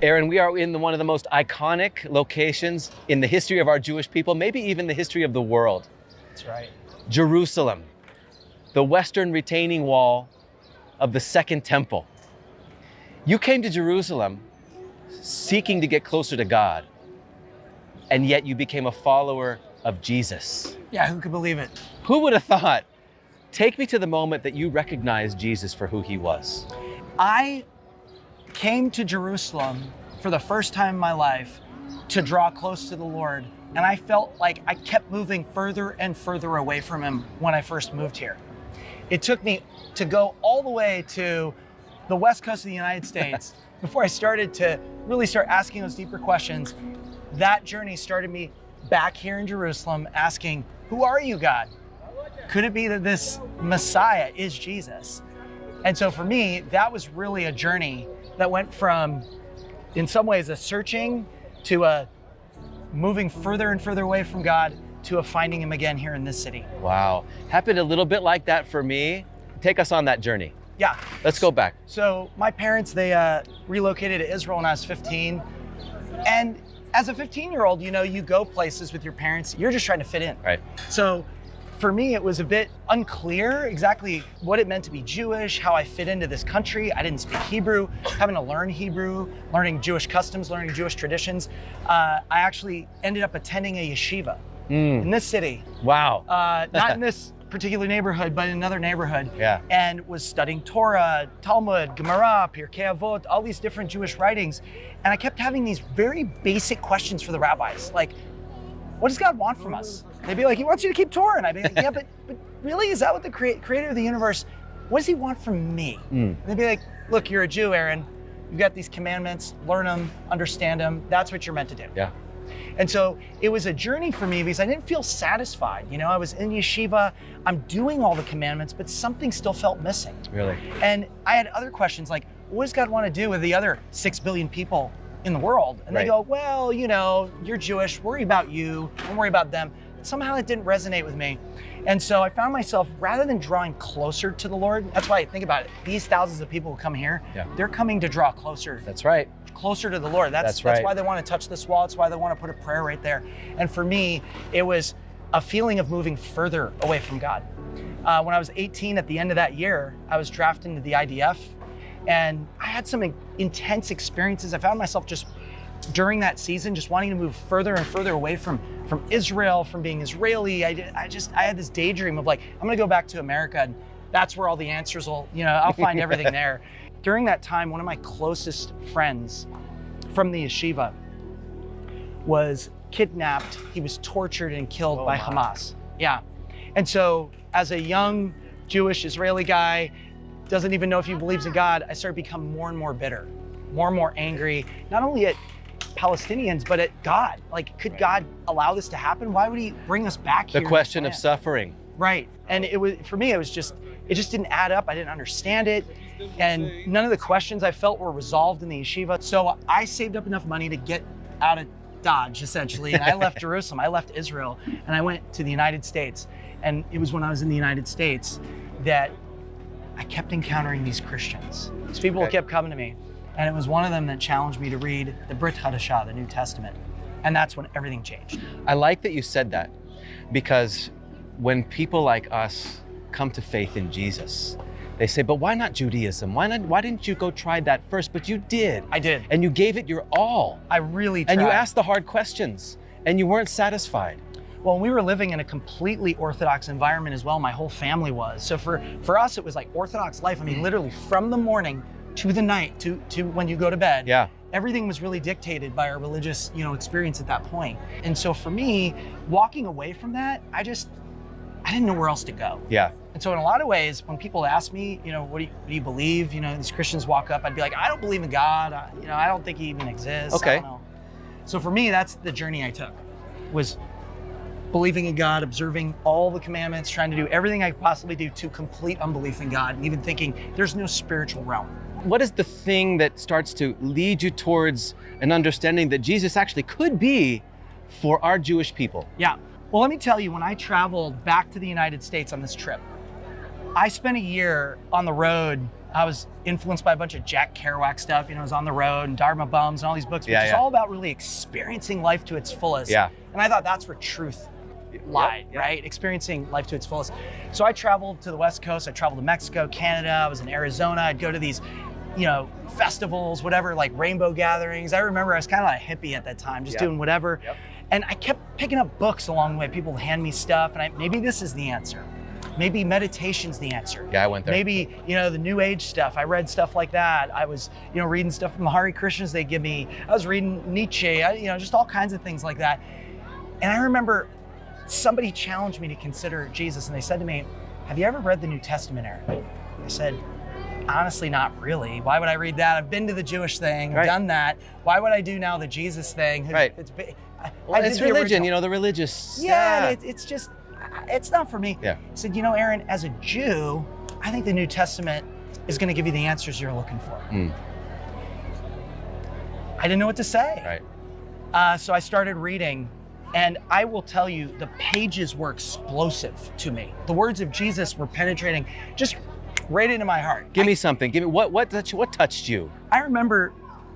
Aaron, we are in one of the most iconic locations in the history of our Jewish people, maybe even the history of the world. That's right. Jerusalem, the western retaining wall of the Second Temple. You came to Jerusalem seeking to get closer to God, and yet you became a follower of Jesus. Yeah, who could believe it? Who would have thought? Take me to the moment that you recognized Jesus for who he was. I came to Jerusalem for the first time in my life to draw close to the Lord, and I felt like I kept moving further and further away from him when I first moved here. It took me to go all the way to the west coast of the United States before I started to really start asking those deeper questions. That journey started me back here in Jerusalem asking, who are you, God? Could it be that this Messiah is Jesus? And so for me, that was really a journey that went from, in some ways, a searching to a moving further and further away from God to a finding him again here in this city. Wow. Happened a little bit like that for me. Take us on that journey. Yeah. Let's go back. So my parents, they relocated to Israel when I was 15. And as a 15-year-old, you know, you go places with your parents, you're just trying to fit in. Right. So for me, it was a bit unclear exactly what it meant to be Jewish, how I fit into this country. I didn't speak Hebrew, having to learn Hebrew, learning Jewish customs, learning Jewish traditions. I actually ended up attending a yeshiva in this city. Wow. Not in this particular neighborhood, but in another neighborhood. Yeah. And was studying Torah, Talmud, Gemara, Pirkei Avot, all these different Jewish writings. And I kept having these very basic questions for the rabbis, like, what does God want from us? They'd be like, he wants you to keep Torah. And I'd be like, yeah, but really, is that what the creator of the universe, what does he want from me? And they'd be like, look, you're a Jew, Aaron. You've got these commandments, learn them, understand them. That's what you're meant to do. Yeah. And so it was a journey for me because I didn't feel satisfied. You know, I was in yeshiva, I'm doing all the commandments, but something still felt missing. Really? And I had other questions like, what does God want to do with the other 6 billion people in the world? And they go, well, you know, you're Jewish, worry about you, don't worry about them. Somehow it didn't resonate with me. And so I found myself, rather than drawing closer to the Lord, that's why I think about it, these thousands of people who come here, they're coming to draw closer. That's right. Closer to the Lord. That's why they want to touch this wall. That's why they want to put a prayer right there. And for me, it was a feeling of moving further away from God. When I was 18, at the end of that year, I was drafted into the IDF, and I had some intense experiences. I found myself just during that season, just wanting to move further and further away from Israel, from being Israeli. I had this daydream of like, I'm gonna go back to America and that's where all the answers will, you know, I'll find everything there. During that time, one of my closest friends from the yeshiva was kidnapped. He was tortured and killed by Hamas. Yeah. And so as a young Jewish Israeli guy, doesn't even know if he believes in God, I started to become more and more bitter, more and more angry, not only at Palestinians, but at God. Like, could God allow this to happen? Why would he bring us back here? The question of suffering. Right. And it was, for me, it just didn't add up. I didn't understand it. And none of the questions I felt were resolved in the yeshiva. So I saved up enough money to get out of Dodge, essentially. And I left Jerusalem, I left Israel, and I went to the United States. And it was when I was in the United States that I kept encountering these Christians. These people kept coming to me. And it was one of them that challenged me to read the Brit Hadashah, the New Testament. And that's when everything changed. I like that you said that, because when people like us come to faith in Jesus, they say, but why not Judaism? Why didn't you go try that first? But you did. I did. And you gave it your all. I really tried. And you asked the hard questions, and you weren't satisfied. Well, we were living in a completely Orthodox environment as well. My whole family was. So for us, it was like Orthodox life. I mean, literally from the morning to the night, to when you go to bed. Yeah. Everything was really dictated by our religious, experience at that point. And so for me, walking away from that, I didn't know where else to go. Yeah. And so in a lot of ways, when people ask me, what do you believe? These Christians walk up, I'd be like, I don't believe in God. I don't think he even exists. Okay. I don't know. So for me, that's the journey I took, was believing in God, observing all the commandments, trying to do everything I could possibly do to complete unbelief in God, and even thinking there's no spiritual realm. What is the thing that starts to lead you towards an understanding that Jesus actually could be for our Jewish people? Yeah. Well, let me tell you, when I traveled back to the United States on this trip, I spent a year on the road I was influenced by a bunch of Jack Kerouac stuff. I was on the road and Dharma Bums and all these books, which is all about really experiencing life to its fullest. Yeah. And I thought that's where truth lied, right? Experiencing life to its fullest. So I traveled to the West Coast. I traveled to Mexico, Canada. I was in Arizona. I'd go to these, festivals, whatever, like rainbow gatherings. I remember I was kind of like a hippie at that time, just doing whatever. Yep. And I kept picking up books along the way. People would hand me stuff, and maybe this is the answer. Maybe meditation's the answer. Yeah, I went there. Maybe, the New Age stuff. I read stuff like that. I was, reading stuff from the Hare Krishnas they give me. I was reading Nietzsche, just all kinds of things like that. And I remember somebody challenged me to consider Jesus, and they said to me, have you ever read the New Testament, Aaron? I said, honestly, not really. Why would I read that? I've been to the Jewish thing, I've done that. Why would I do now the Jesus thing? Right. It's religion, the religious. Yeah, it's not for me. Yeah. I said, Aaron, as a Jew, I think the New Testament is going to give you the answers you're looking for. I didn't know what to say. Right. So I started reading, and I will tell you, the pages were explosive to me. The words of Jesus were penetrating just right into my heart. Give me something. Give me what touched you? I remember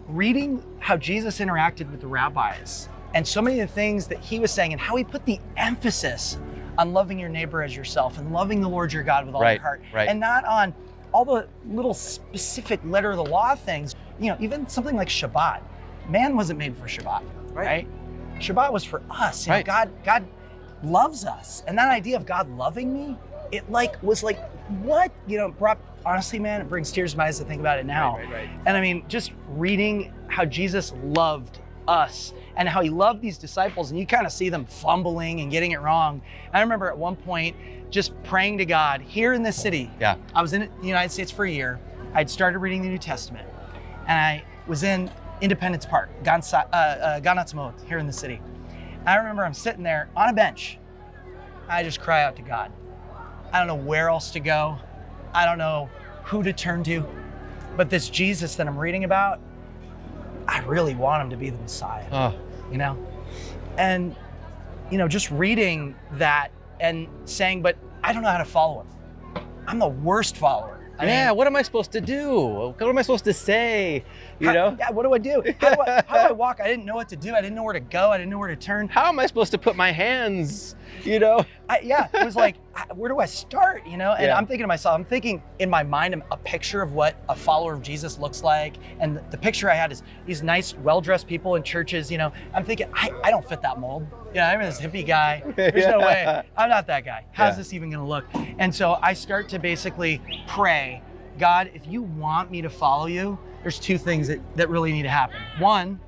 reading how Jesus interacted with the rabbis and so many of the things that he was saying and how he put the emphasis on loving your neighbor as yourself and loving the Lord your God with all your heart, and not on all the little specific letter of the law things. Even something like Shabbat. Man wasn't made for Shabbat, right? Shabbat was for us. God loves us, and that idea of God loving me, it was like what? Honestly, man, it brings tears to my eyes to think about it now. Right. And just reading how Jesus loved us and how he loved these disciples, and you kind of see them fumbling and getting it wrong. I remember at one point just praying to God here in this city. Yeah. I was in the United States for a year. I'd started reading the New Testament, and I was in Independence Park, Ganatzmot, here in the city. And I remember I'm sitting there on a bench. I just cry out to God. I don't know where else to go. I don't know who to turn to, but this Jesus that I'm reading about, I really want him to be the Messiah, And, just reading that and saying, but I don't know how to follow him. I'm the worst follower. What am I supposed to do? What am I supposed to say? Yeah, what do I do? How do I walk? I didn't know what to do. I didn't know where to go. I didn't know where to turn. How am I supposed to put my hands, it was like, where do I start, And I'm thinking to myself, I'm thinking in my mind a picture of what a follower of Jesus looks like. And the picture I had is these nice, well-dressed people in churches, I'm thinking, I don't fit that mold. I'm this hippie guy. There's no way. I'm not that guy. How's this even going to look? And so I start to basically pray, God, if you want me to follow you, there's two things that really need to happen. One,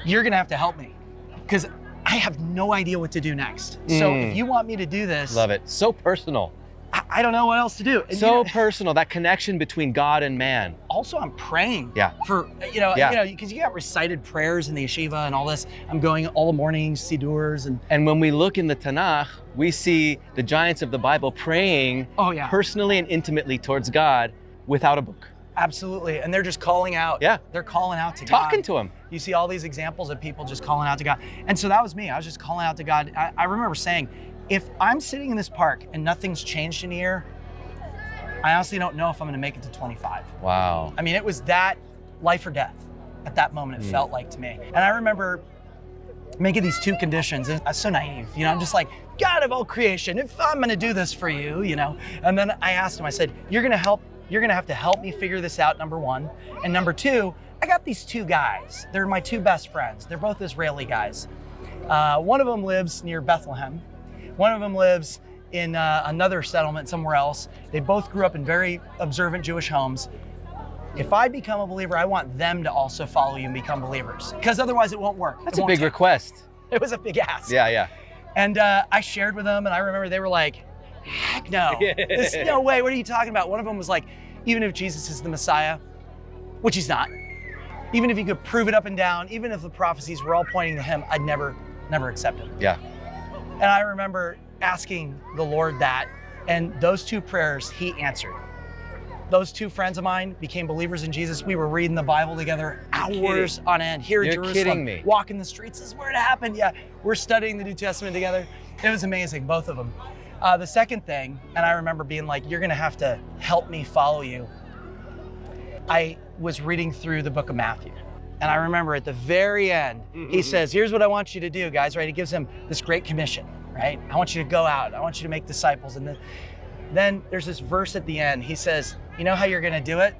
you're going to have to help me because I have no idea what to do next. So if you want me to do this. Love it. So personal. I don't know what else to do. And personal, that connection between God and man. Also, I'm praying for, because you got recited prayers in the yeshiva and all this. I'm going all the mornings, sidurs. And when we look in the Tanakh, we see the giants of the Bible praying personally and intimately towards God without a book. Absolutely. And they're just calling out. Yeah. They're calling out to God. Talking to him. You see all these examples of people just calling out to God. And so that was me. I was just calling out to God. I remember saying, if I'm sitting in this park and nothing's changed in a year, I honestly don't know if I'm going to make it to 25. Wow. It was that life or death at that moment, it felt like to me. And I remember making these two conditions. And I was so naive, I'm just like, God of all creation, if I'm going to do this for you, And then I asked him, I said, you're going to have to help me figure this out, number one. And number two, I got these two guys. They're my two best friends. They're both Israeli guys. One of them lives near Bethlehem. One of them lives in another settlement somewhere else. They both grew up in very observant Jewish homes. If I become a believer, I want them to also follow you and become believers, because otherwise it won't work. That's a big request. It was a big ask. Yeah. And I shared with them, and I remember they were like, heck no, there's no way, what are you talking about? One of them was like, even if Jesus is the Messiah, which he's not, even if you could prove it up and down, even if the prophecies were all pointing to him, I'd never accept it. Yeah. And I remember asking the Lord that, and those two prayers, he answered. Those two friends of mine became believers in Jesus. We were reading the Bible together hours on end here in Jerusalem. You're kidding me. Walking the streets. This is where it happened. Yeah, we're studying the New Testament together. It was amazing, both of them. The second thing, and I remember being like, you're gonna have to help me follow you. I was reading through the book of Matthew. And I remember at the very end, he says, here's what I want you to do, guys, right? He gives them this great commission, right? I want you to go out. I want you to make disciples. And then there's this verse at the end. He says, you know how you're gonna do it?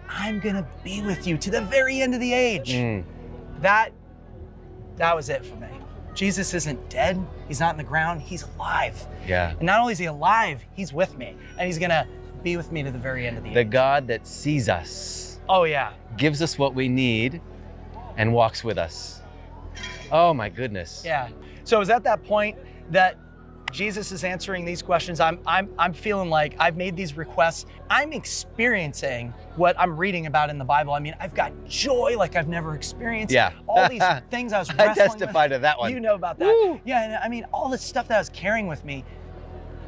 I'm gonna be with you to the very end of the age. That was it for me. Jesus isn't dead. He's not in the ground. He's alive. Yeah. And not only is he alive, he's with me. And he's gonna be with me to the very end of the age. The God that sees us. Oh yeah. Gives us what we need and walks with us. Oh my goodness. Yeah. So it was at that point that Jesus is answering these questions. I'm feeling like I've made these requests. I'm experiencing what I'm reading about in the Bible. I mean, I've got joy like I've never experienced. Yeah. All these things I was wrestling I testify with. to that one. You know about that. Woo! Yeah, and I mean, all this stuff that I was carrying with me,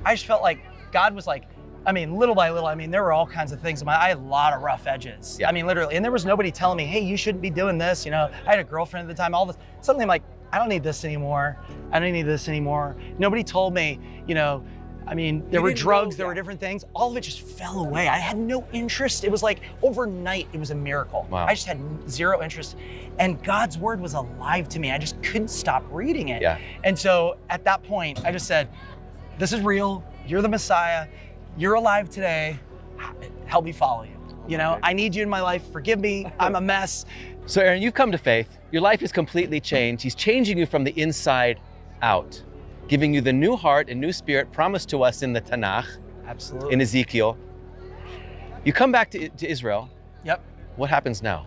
I just felt like God was like, I mean, little by little, I mean, there were all kinds of things. I had a lot of rough edges. Yeah. I mean, literally, and there was nobody telling me, hey, you shouldn't be doing this. You know, I had a girlfriend at the time, all this, suddenly I'm like, I don't need this anymore. I don't need this anymore. Nobody told me, you know, I mean, there were drugs, there were different things. All of it just fell away. I had no interest. It was like overnight, it was a miracle. Wow. I just had zero interest. And God's word was alive to me. I just couldn't stop reading it. Yeah. And so at that point, I just said, this is real. You're the Messiah. You're alive today. Help me follow you. You know, I need you in my life. Forgive me. I'm a mess. So Aaron, you've come to faith. Your life is completely changed. He's changing you from the inside out, giving you the new heart and new spirit promised to us in the Tanakh, Absolutely. in Ezekiel. You come back to Israel. Yep. What happens now?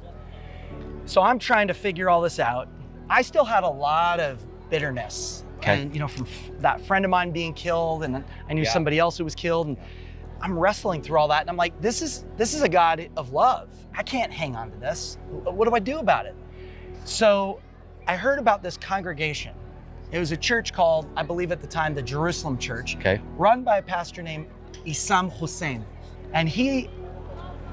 So I'm trying to figure all this out. I still had a lot of bitterness. Okay. And, you know, from that friend of mine being killed, and I knew somebody else who was killed, and I'm wrestling through all that. And I'm like, this is a God of love. I can't hang on to this. What do I do about it? So I heard about this congregation. It was a church called, I believe at the time, the Jerusalem Church, run by a pastor named Issam Hussein. And he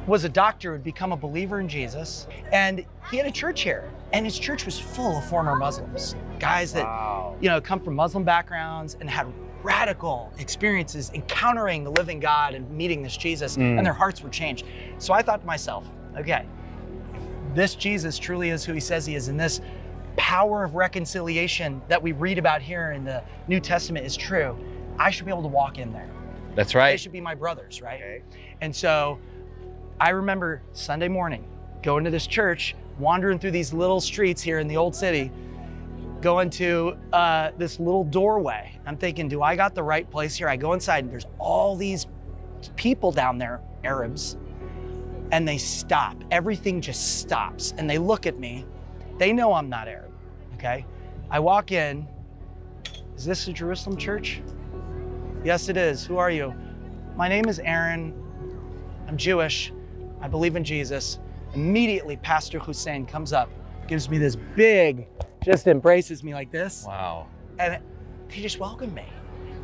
was a doctor who had become a believer in Jesus. And he had a church here. And his church was full of former Muslims, guys that, you know, come from Muslim backgrounds and had radical experiences encountering the living God and meeting this Jesus, and their hearts were changed. So I thought to myself, okay, if this Jesus truly is who he says he is, and this power of reconciliation that we read about here in the New Testament is true, I should be able to walk in there. That's right. They should be my brothers, right? Okay. And so I remember Sunday morning going to this church, wandering through these little streets here in the old city, going to this little doorway. I'm thinking, do I got the right place here? I go inside and there's all these people down there, Arabs, and they stop. Everything just stops and they look at me. They know I'm not Arab, okay? I walk in. Is this a Jerusalem church? Yes, it is. Who are you? My name is Aaron. I'm Jewish. I believe in Jesus. Immediately, Pastor Hussein comes up, gives me this big, just embraces me like this. Wow. And he just welcomed me.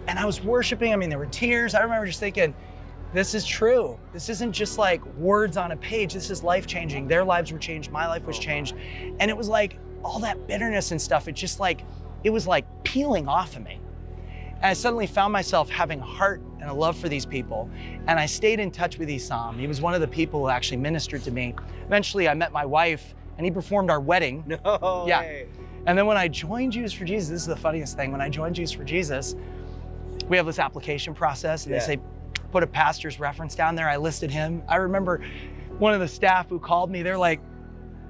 And I was worshiping. I mean, there were tears. I remember just thinking, this is true. This isn't just like words on a page. This is life-changing. Their lives were changed. My life was changed. And it was like all that bitterness and stuff, it was like peeling off of me. And I suddenly found myself having a heart and a love for these people. And I stayed in touch with Issam. He was one of the people who actually ministered to me. Eventually, I met my wife and he performed our wedding. No Yeah. way. And then when I joined Jews for Jesus, this is the funniest thing. When I joined Jews for Jesus, we have this application process and they say, put a pastor's reference down there. I listed him. I remember one of the staff who called me, they're like,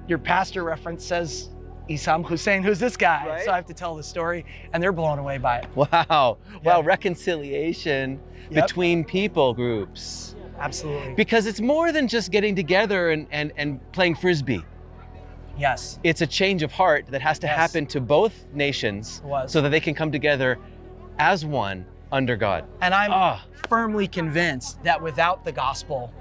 your pastor reference says Issam Hussein, who's this guy? Right. So I have to tell the story and they're blown away by it. Wow. Yeah. Wow, reconciliation between people groups. Absolutely. Because it's more than just getting together and playing Frisbee. Yes. It's a change of heart that has to happen to both nations so that they can come together as one under God. And I'm firmly convinced that without the gospel,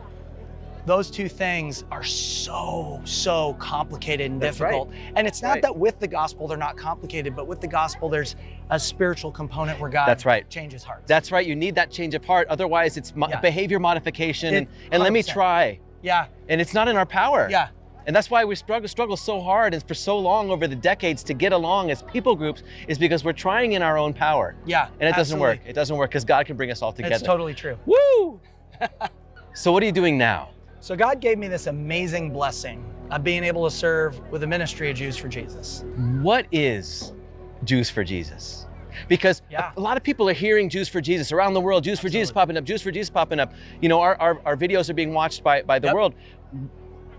those two things are so complicated and difficult. Right. And it's not that with the gospel, they're not complicated, but with the gospel, there's a spiritual component where God changes hearts. That's right. You need that change of heart. Otherwise, it's behavior modification and let me try. Yeah. And it's not in our power. Yeah. And that's why we struggle so hard and for so long over the decades to get along as people groups, is because we're trying in our own power. Yeah, and it doesn't work. It doesn't work because God can bring us all together. It's totally true. Woo! So what are you doing now? So God gave me this amazing blessing of being able to serve with a ministry of Jews for Jesus. What is Jews for Jesus? Because a lot of people are hearing Jews for Jesus around the world, Jews for Jesus popping up, Jews for Jesus popping up. You know, our videos are being watched by the world.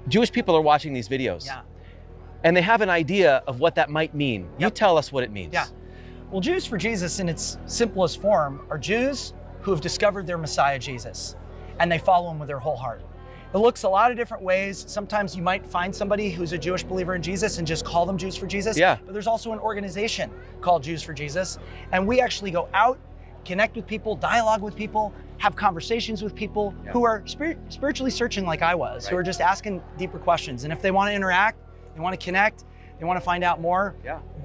Jewish people are watching these videos. Yeah. And they have an idea of what that might mean. You tell us what it means. Yeah. Well, Jews for Jesus in its simplest form are Jews who have discovered their Messiah, Jesus, and they follow him with their whole heart. It looks a lot of different ways. Sometimes you might find somebody who's a Jewish believer in Jesus and just call them Jews for Jesus. Yeah. But there's also an organization called Jews for Jesus. And we actually go out, connect with people, dialogue with people, have conversations with people who are spiritually searching like I was, who are just asking deeper questions. And if they want to interact, they want to connect, they want to find out more,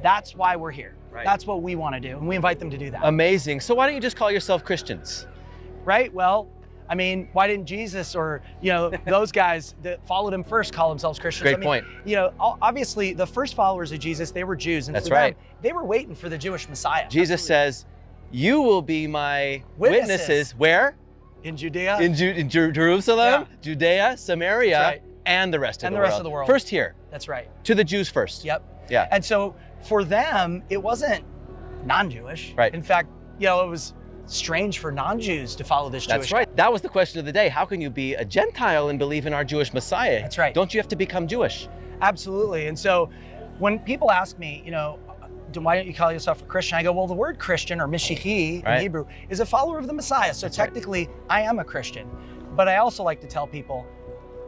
that's why we're here. That's what we want to do. And we invite them to do that. Amazing. So why don't you just call yourself Christians? Right? Well, I mean, why didn't Jesus or, you know, those guys that followed him first call themselves Christians? Great point. You know, obviously the first followers of Jesus, they were Jews. And that's for them, they were waiting for the Jewish Messiah. Jesus says, you will be my witnesses. Where? In Judea. In Jerusalem, Judea, Samaria, and the rest of the world. First here. That's right. To the Jews first. Yep. Yeah. And so for them, it wasn't non-Jewish. Right. In fact, you know, it was strange for non-Jews to follow this Jewish. That's right. That was the question of the day. How can you be a Gentile and believe in our Jewish Messiah? That's right. Don't you have to become Jewish? Absolutely. And so when people ask me, you know, why don't you call yourself a Christian? I go, well, the word Christian or Mishichi in Hebrew is a follower of the Messiah. So technically I am a Christian. But I also like to tell people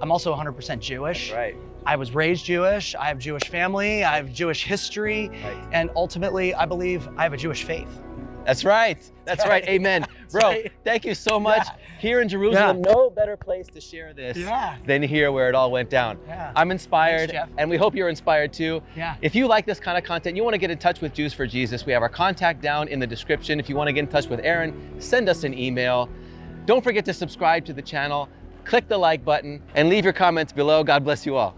I'm also 100% Jewish. That's right. I was raised Jewish. I have Jewish family. I have Jewish history. Right. And ultimately, I believe I have a Jewish faith. That's right. That's right. Amen. Bro, thank you so much. Here in Jerusalem, no better place to share this than here where it all went down. I'm inspired, and we hope you're inspired too. If you like this kind of content, you want to get in touch with Jews for Jesus, we have our contact down in the description. If you want to get in touch with Aaron, send us an email. Don't forget to subscribe to the channel, click the like button, and leave your comments below. God bless you all.